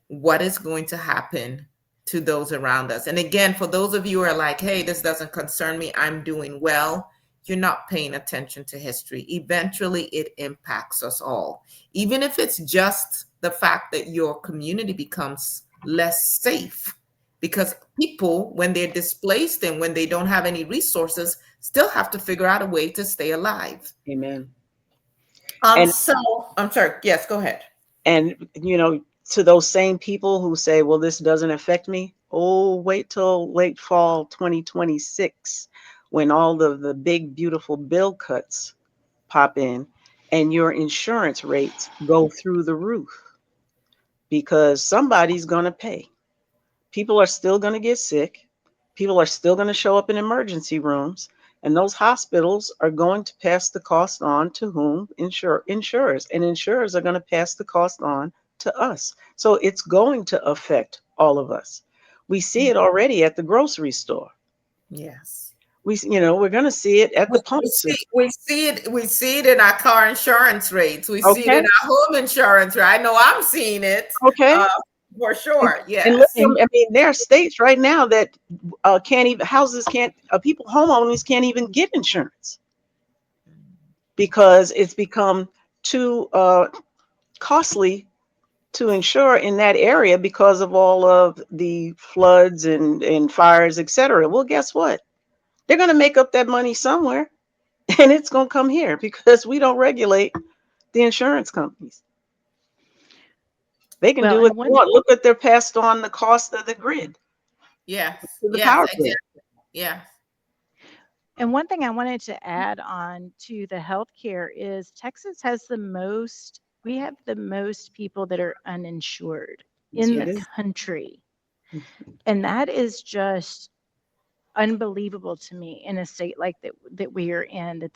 what is going to happen to those around us? And again, for those of you who are like, hey, this doesn't concern me, I'm doing well, you're not paying attention to history. Eventually, it impacts us all. Even if it's just the fact that your community becomes less safe, because people, when they're displaced and when they don't have any resources, still have to figure out a way to stay alive. Amen. And So I'm sorry. Yes, go ahead. to those same people who say, well, this doesn't affect me. Oh, wait till late fall 2026 when all the big, beautiful bill cuts pop in and your insurance rates go through the roof because somebody's going to pay. People are still going to get sick. People are still going to show up in emergency rooms. And those hospitals are going to pass the cost on to whom? Insurers. And insurers are going to pass the cost on to us. So it's going to affect all of us. We see it already at the grocery store. Yes. We're going to see it at the pump system. We see it in our car insurance rates. We see it Okay. in our home insurance rate. I know I'm seeing it, Okay. uh, for And, sure. and look, Yes. And I mean, there are states right now that can't even, houses can't, people, homeowners can't even get insurance because it's become too costly to insure in that area because of all of the floods and fires, etc. Well, guess what? They're going to make up that money somewhere and it's going to come here because we don't regulate the insurance companies. They can well, do what and they one want. Look what they're passed on the cost of the grid Yes. to the Yes. power grid. Exactly. Yes. And one thing I wanted to add on to the healthcare is Texas has we have the most people that are uninsured Yes, in we the do. country. And that is just unbelievable to me in a state like that we are in,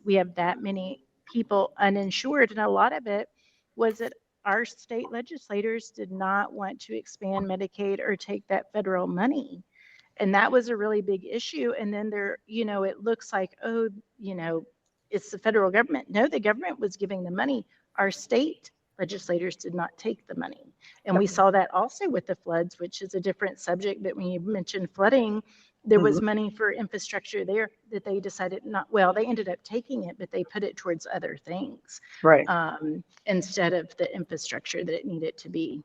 we have that many people uninsured. And a lot of it was that our state legislators did not want to expand Medicaid or take that federal money. And that was a really big issue. And then it looks like, oh, it's the federal government. No, the government was giving the money. Our state legislators did not take the money. And we saw that also with the floods, which is a different subject. But when you mentioned flooding, There was Mhm. money for infrastructure there that they decided not, well, they ended up taking it, but they put it towards other things Right. instead of the infrastructure that it needed to be.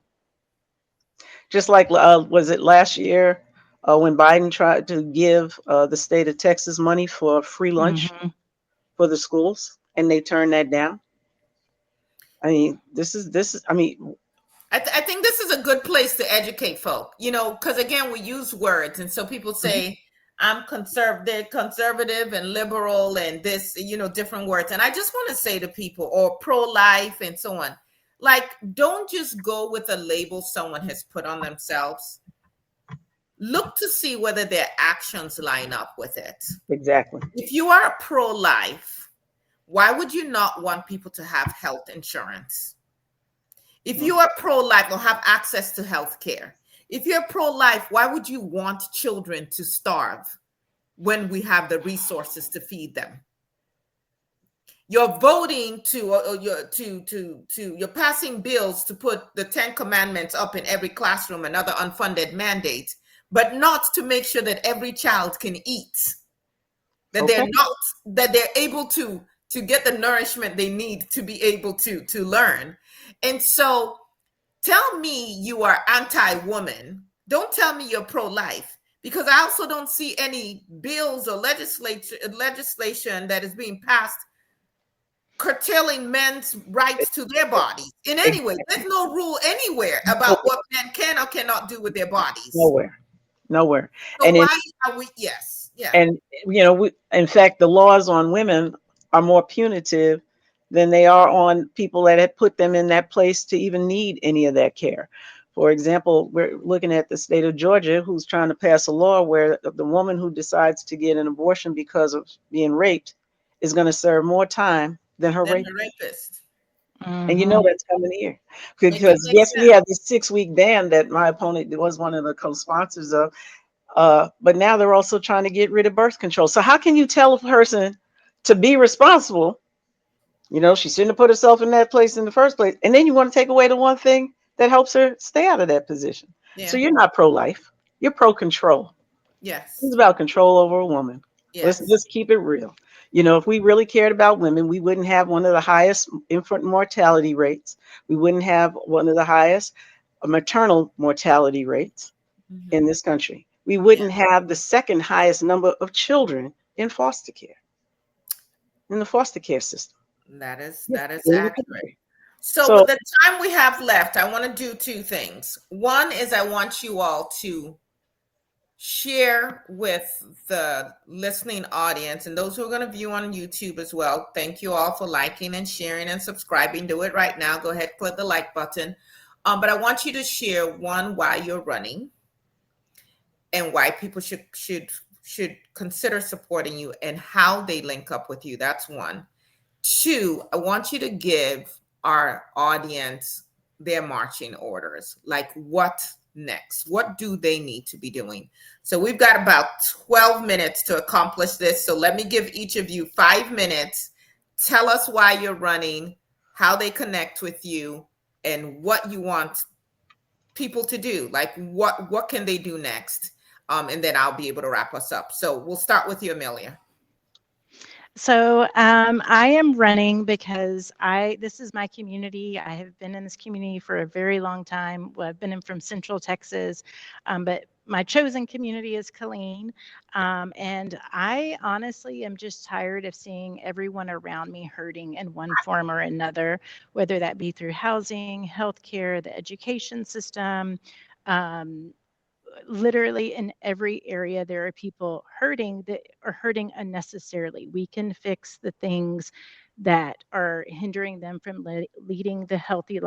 Just like, was it last year when Biden tried to give the state of Texas money for free lunch Hmm. for the schools, and they turned that down? I mean, this is. I mean, I think this is a good place to educate folk, because again, we use words. And so people mhm, say, I'm conservative and liberal and this, different words. And I just want to say to people, or pro-life and so on, like, don't just go with a label someone has put on themselves. Look to see whether their actions line up with it. exactly. If you are a pro-life, why would you not want people to have health insurance? If Mm. you are pro-life or have access to health care, if you're pro-life, why would you want children to starve when we have the resources to feed them? You're voting you're passing bills to put the 10 commandments up in every classroom and other unfunded mandates, but not to make sure that every child can eat, that Okay. they're able to get the nourishment they need to be able to learn. And so tell me you are anti-woman. Don't tell me you're pro-life, because I also don't see any bills or legislation that is being passed curtailing men's rights to their bodies in any way. Exactly. There's no rule anywhere about what men can or cannot do with their bodies. Nowhere. Nowhere. So And in why are we? Yes, yeah. and in fact, the laws on women are more punitive than they are on people that had put them in that place to even need any of that care. For example, we're looking at the state of Georgia, who's trying to pass a law where the woman who decides to get an abortion because of being raped is going to serve more time than her Then rape. the rapist. And Hmm. that's coming here It because makes yes, we sense. have this 6 week ban that my opponent was one of the co-sponsors of. But now they're also trying to get rid of birth control. So how can you tell a person to be responsible? She shouldn't have put herself in that place in the first place. And then you want to take away the one thing that helps her stay out of that position. So Yeah. you're not pro-life. You're pro-control. It's Yes. about control over a woman. Let's Yes. just keep it real. If we really cared about women, we wouldn't have one of the highest infant mortality rates. We wouldn't have one of the highest maternal mortality rates in Mhm. this country. We Yeah. wouldn't have the second highest number of children in foster care, in the foster care system. Yeah, That is in the accurate. country. So So with the time we have left, I want to do two things. One is I want you all to share with the listening audience and those who are going to view on YouTube as well. Thank you all for liking and sharing and subscribing. Do it right now. Go ahead, click the like button. But I want you to share one, why you're running and why people should consider supporting you and how they link up with you. That's one. Two, I want you to give our audience their marching orders. Like, what next? What do they need to be doing? So we've got about 12 minutes to accomplish this. So let me give each of you 5 minutes. Tell us why you're running, how they connect with you, and what you want people to do. Like, what can they do next? And then I'll be able to wrap us up. So we'll start with you, Amelia. So I am running because this is my community. I have been in this community for a very long time. Well, I've been in from Central Texas, but my chosen community is Killeen. And I honestly am just tired of seeing everyone around me hurting in one form or another, whether that be through housing, healthcare, the education system. Um, Literally in every area there are people hurting that are hurting unnecessarily. We can fix the things that are hindering them from leading the healthy,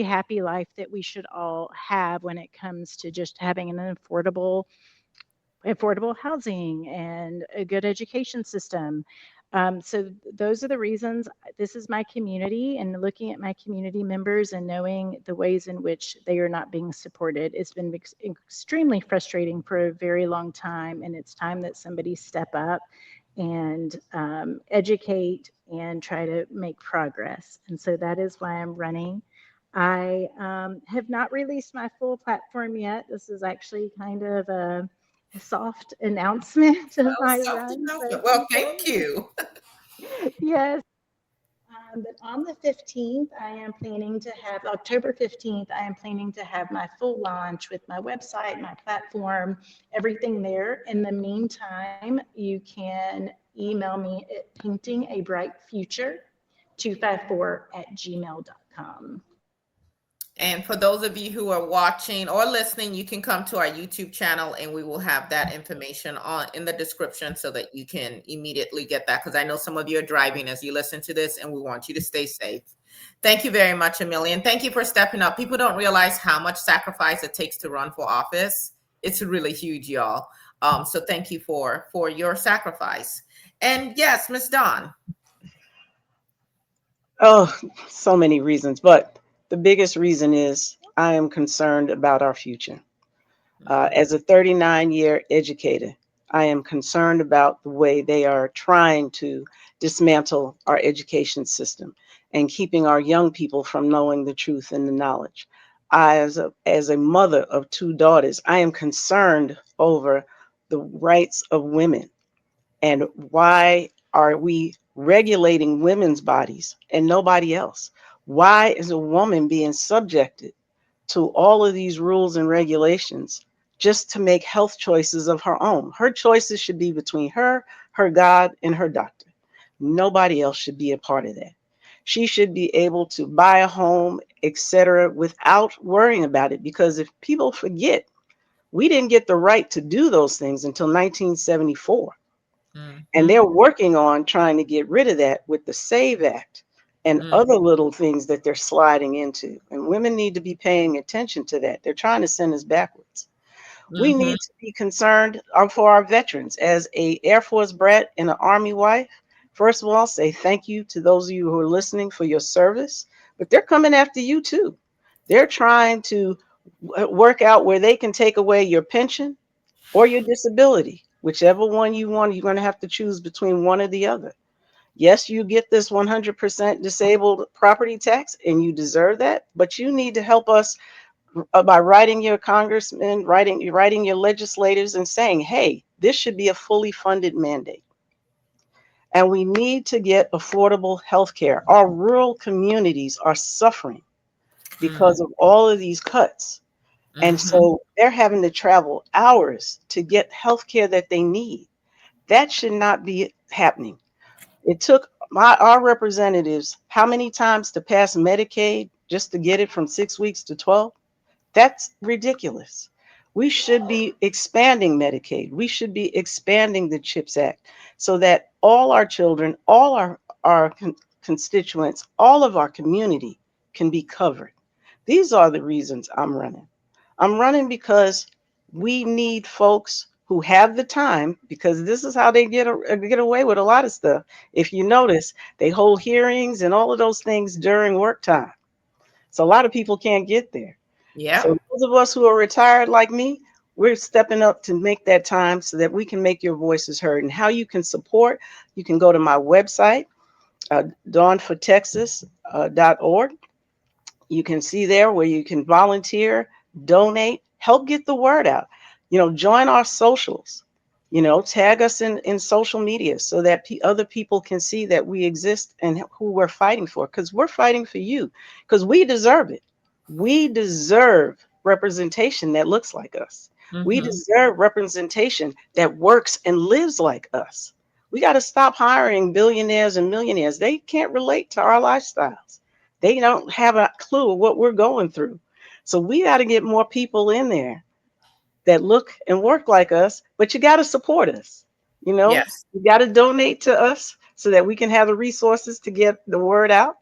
happy life that we should all have when it comes to just having an affordable housing and a good education system. So those are the reasons. This is my community, and looking at my community members and knowing the ways in which they are not being supported, it's been extremely frustrating for a very long time. And it's time that somebody step up and educate and try to make progress. And so that is why I'm running. I have not released my full platform yet. This is actually kind of a soft announcement of Well, my run for self-announcement. Well, thank educator. you. Yes. But on the 15th, I am planning to have, October 15th, I am planning to have my full launch with my website, my platform, everything there. In the meantime, you can email me at paintingabrightfuture254@gmail.com. And for those of you who are watching or listening, you can come to our YouTube channel and we will have that information on in the description so that you can immediately get that. Because I know some of you are driving as you listen to this, and we want you to stay safe. Thank you very much, Amelia. And thank you for stepping up. People don't realize how much sacrifice it takes to run for office. It's really huge, y'all. So thank you for your sacrifice. And yes, Miss Dawn. Oh, so many reasons, but the biggest reason is I am concerned about our future. As a 39-year educator, I am concerned about the way they are trying to dismantle our education system and keeping our young people from knowing the truth and the knowledge. As a mother of two daughters, I am concerned over the rights of women. And why are we regulating women's bodies and nobody else? Why is a woman being subjected to all of these rules and regulations just to make health choices of her own? Her choices should be between her, her God, and her doctor. Nobody else should be a part of that. She should be able to buy a home, etc., without worrying about it. Because if people forget, we didn't get the right to do those things until 1974. And Mhm. they're working on trying to get rid of that with the SAVE Act and Mm, other little things that they're sliding into. And women need to be paying attention to that. They're trying to send us backwards. We mhm. need to be concerned for our veterans. As a Air Force brat and an Army wife, first of all, say thank you to those of you who are listening for your service. But they're coming after you too. They're trying to work out where they can take away your pension or your disability, whichever one you want. You're going to have to choose between one or the other. Yes, you get this 100% disabled property tax and you deserve that, but you need to help us by writing your congressmen, writing your legislators and saying, hey, this should be a fully funded mandate. And we need to get affordable health care. Our rural communities are suffering Mm, because of all of these cuts. And mhm. so they're having to travel hours to get health care that they need. That should not be happening. It took our representatives how many times to pass Medicaid just to get it from 6 weeks to 12? That's ridiculous. We should be expanding Medicaid. We should be expanding the CHIPS Act so that all our children, all our constituents, all of our community can be covered. These are the reasons I'm running. I'm running because we need folks who have the time, because this is how they get away with a lot of stuff. If you notice, they hold hearings and all of those things during work time. So a lot of people can't get there. Yep. So those of us who are retired like me, we're stepping up to make that time so that we can make your voices heard. And how you can support, you can go to my website, dawnfortexas.org. You can see there where you can volunteer, donate, help get the word out. Join our socials. Tag us in social media so that other people can see that we exist and who we're fighting for. Because we're fighting for you. Because we deserve it. We deserve representation that looks like us. We Mhm. deserve representation that works and lives like us. We got to stop hiring billionaires and millionaires. They can't relate to our lifestyles. They don't have a clue of what we're going through. So we got to get more people in there that look and work like us, but you got to support us. Yes. You got to donate to us so that we can have the resources to get the word out.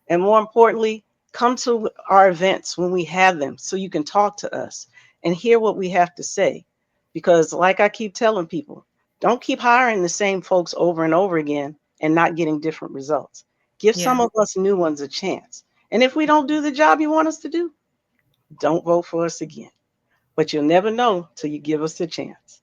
And more importantly, come to our events when we have them so you can talk to us and hear what we have to say. Because, like I keep telling people, don't keep hiring the same folks over and over again and not getting different results. Give some Yeah. of us new ones a chance. And if we don't do the job you want us to do, don't vote for us again. But you'll never know till you give us a chance.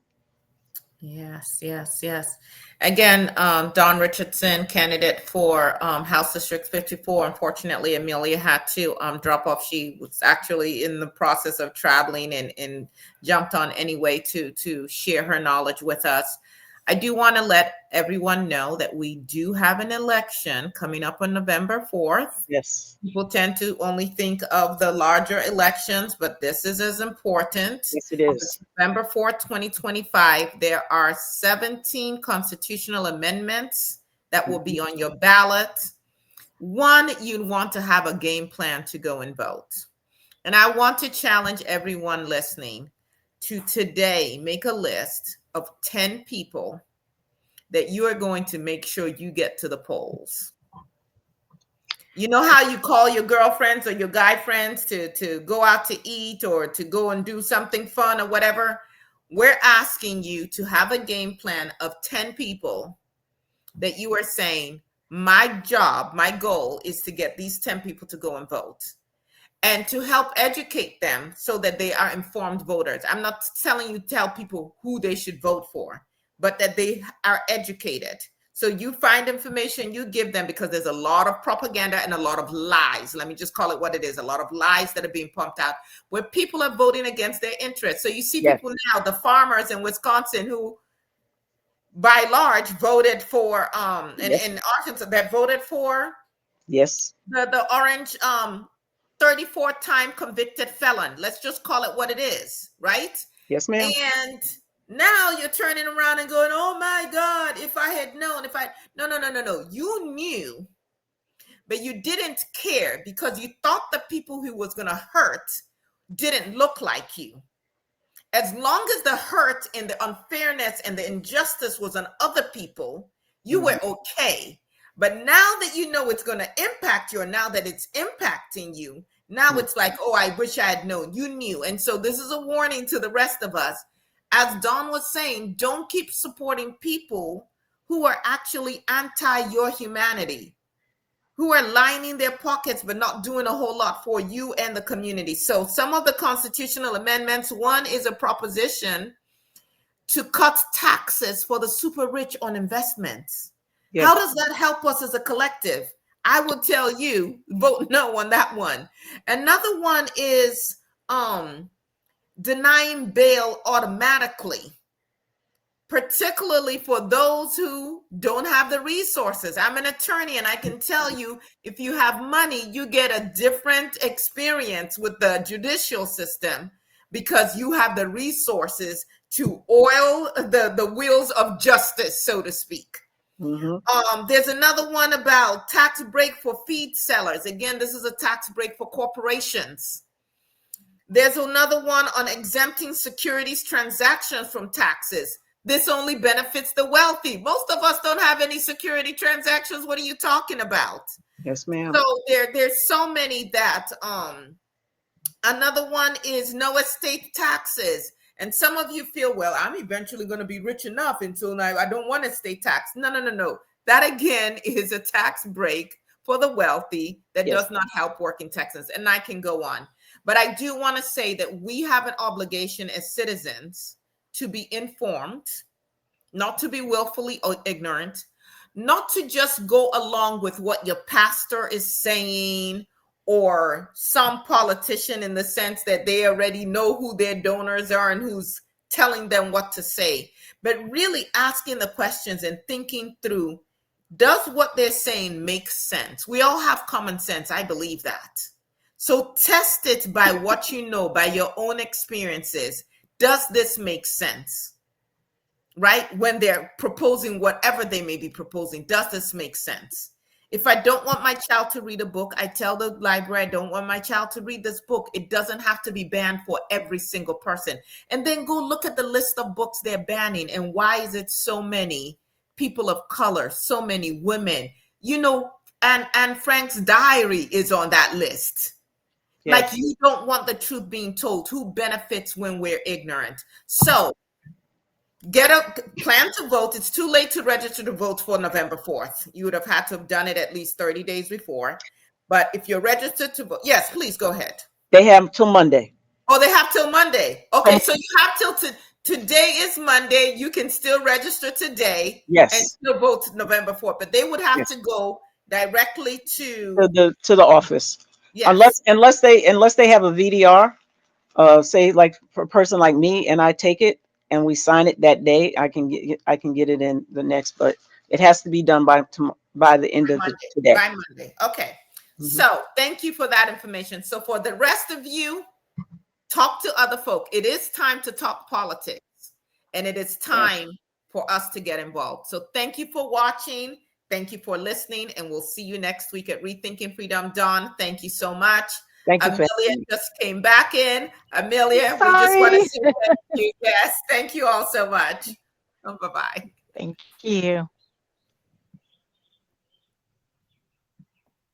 Yes, yes, yes. Again, Don Richardson, candidate for House District 54. Unfortunately, Amelia had to drop off. She was actually in the process of traveling and jumped on anyway to share her knowledge with us. I do want to let everyone know that we do have an election coming up on November 4th. Yes. People tend to only think of the larger elections, but this is as important. Yes, it is. November 4th, 2025, there are 17 constitutional amendments that will be on your ballot. One, you'd want to have a game plan to go and vote. And I want to challenge everyone listening to today make a list of 10 people that you are going to make sure you get to the polls. You know how you call your girlfriends or your guy friends to go out to eat or to go and do something fun or whatever? We're asking you to have a game plan of 10 people that you are saying, my job, my goal is to get these 10 people to go and vote, and to help educate them so that they are informed voters. I'm not telling you to tell people who they should vote for, but that they are educated. So you find information, you give them, because there's a lot of propaganda and a lot of lies. Let me just call it what it is. A lot of lies that are being pumped out where people are voting against their interests. So you see people now, the farmers in Wisconsin who by large voted for, in Arkansas, that voted for the orange 34-time convicted felon. Let's just call it what it is, right? Yes, ma'am. And now you're turning around and going, oh my God, if I had known, no. You knew, but you didn't care because you thought the people who was going to hurt didn't look like you. As long as the hurt and the unfairness and the injustice was on other people, you were okay. But now that you know it's going to impact you, or now that it's impacting you, now it's like, oh, I wish I had known. You knew. And so this is a warning to the rest of us. As Dawn was saying, don't keep supporting people who are actually anti your humanity, who are lining their pockets but not doing a whole lot for you and the community. So some of the constitutional amendments, one is a proposition to cut taxes for the super rich on investments. Yes. How does that help us as a collective? I will tell you, vote no on that one. Another one is denying bail automatically, particularly for those who don't have the resources. I'm an attorney, and I can tell you, if you have money, you get a different experience with the judicial system because you have the resources to oil the wheels of justice, so to speak. There's another one about tax break for feed sellers. Again, this is a tax break for corporations. There's another one on exempting securities transactions from taxes. This only benefits the wealthy. Most of us don't have any security transactions. What are you talking about? Yes, ma'am. So there's so many that, another one is no estate taxes. And some of you feel, well, I'm eventually going to be rich enough until I don't want estate tax. No. That again is a tax break for the wealthy that does not help working Texans. And I can go on. But I do want to say that we have an obligation as citizens to be informed, not to be willfully ignorant, not to just go along with what your pastor is saying or some politician, in the sense that they already know who their donors are and who's telling them what to say, but really asking the questions and thinking through, does what they're saying make sense? We all have common sense. I believe that. So test it by what you know, by your own experiences. Does this make sense? Right? When they're proposing whatever they may be proposing, does this make sense? If I don't want my child to read a book, I tell the library, I don't want my child to read this book. It doesn't have to be banned for every single person. And then go look at the list of books they're banning. And why is it so many people of color, so many women? You know, and Frank's diary is on that list. Yes. Like, you don't want the truth being told. Who benefits when we're ignorant? So get a plan to vote. It's too late to register to vote for November 4th. You would have had to have done it at least 30 days before. But if you're registered to vote, yes, please go ahead. They have till Monday. Oh, they have till Monday. Okay, so you have Today is Monday. You can still register today and Yes, still vote November 4th, but they would have yes, to go directly to to, the office. yes, Unless they have a VDR, say like for a person like me, and I take it and we sign it that day, I can get it in the next, but it has to be done by the end of Monday. today. By Monday. Okay. Mhm. So thank you for that information. So for the rest of you, talk to other folk. It is time to talk politics, and it is Yes. time for us to get involved. So thank you for watching. Thank you for listening, and we'll see you next week at Rethinking Freedom. Dawn, thank you so much. Thank you for Amelia having me. just came back in. Amelia, we just want to Sorry. say thank you. Yes, thank you all so much. Bye-bye. Thank you.